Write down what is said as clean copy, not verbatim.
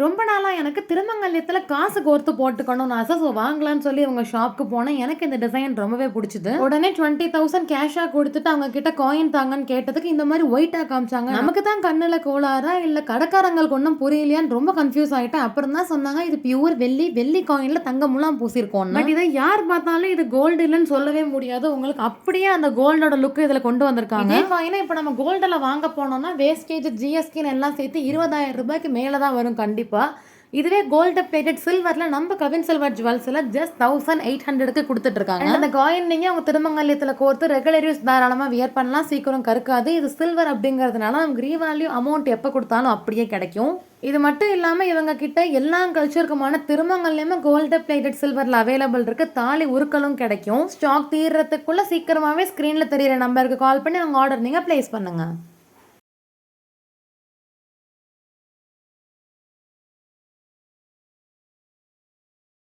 ரொம்ப நாளா எனக்கு திருமங்கல்யத்துல காசு கோர்த்து போட்டுக்கணும்னு ஆசை. ஸோ வாங்கலான்னு சொல்லி அவங்க ஷாப்க்கு போனேன். எனக்கு இந்த டிசைன் ரொம்பவே பிடிச்சது. உடனே 20,000 கேஷா கொடுத்துட்டு அவங்க கிட்ட காயின் தாங்கன்னு கேட்டதுக்கு இந்த மாதிரி ஒயிட்டா காமிச்சாங்க. நமக்கு தான் கண்ணுல கோளாறா இல்ல கடைக்காரங்களுக்கு ஒன்றும் புரியலையான்னு ரொம்ப கன்ஃபியூஸ் ஆயிட்டேன். அப்புறம் தான் சொன்னாங்க இது பியூர் வெள்ளி, வெள்ளி காயின்ல தங்கமுலாம் பூசிருக்கோம். பட் இதை யார் பார்த்தாலும் இது கோல்டு இல்லைன்னு சொல்லவே முடியாது. உங்களுக்கு அப்படியே அந்த கோல்டோட லுக் இதுல கொண்டு வந்திருக்காங்க. இதே காயினை இப்போ நம்ம கோல்டில் வாங்க போனோம்னா வேஸ்டேஜ், ஜிஎஸ்டின்னு எல்லாம் சேர்த்து 20,000 ரூபாய்க்கு மேலே தான் வரும் கண்டிப்பா. இதுவே கோல்டு பிளேட்டட் சில்வர்ல நம்ம கவின் சில்வர் ஜுவல்ஸ்ல ஜஸ்ட் 1800க்கு கொடுத்துட்டு இருக்காங்க. அந்த காயின் நீங்க உங்க திருமங்கல்யத்துல கோர்த்து ரெகுலர் யூஸ் தாராளமா வியர் பண்ணலாம், சீக்கிரம் கருக்காது. இது சில்வர் அப்படிங்கறதுனால நமக்கு ரீவேல்யூ அமௌண்ட் எப்ப கொடுத்தாலும் அப்படியே கிடைக்கும். இது மட்டும் இல்லாம இவங்க கிட்ட எல்லா கல்ச்சருக்குமான திருமங்கல்யமே கோல்டு பிளேட்டட் சில்வர்ல அவைலபிள் இருக்கு. தாலி உருக்களும் கிடைக்கும். ஸ்டாக் தீர்றதுக்குள்ள சீக்கிரமாவே ஸ்கிரீன்ல தெரியுற நம்பருக்கு கால் பண்ணி அவங்க ஆர்டர் நீங்க பிளேஸ் பண்ணுங்க.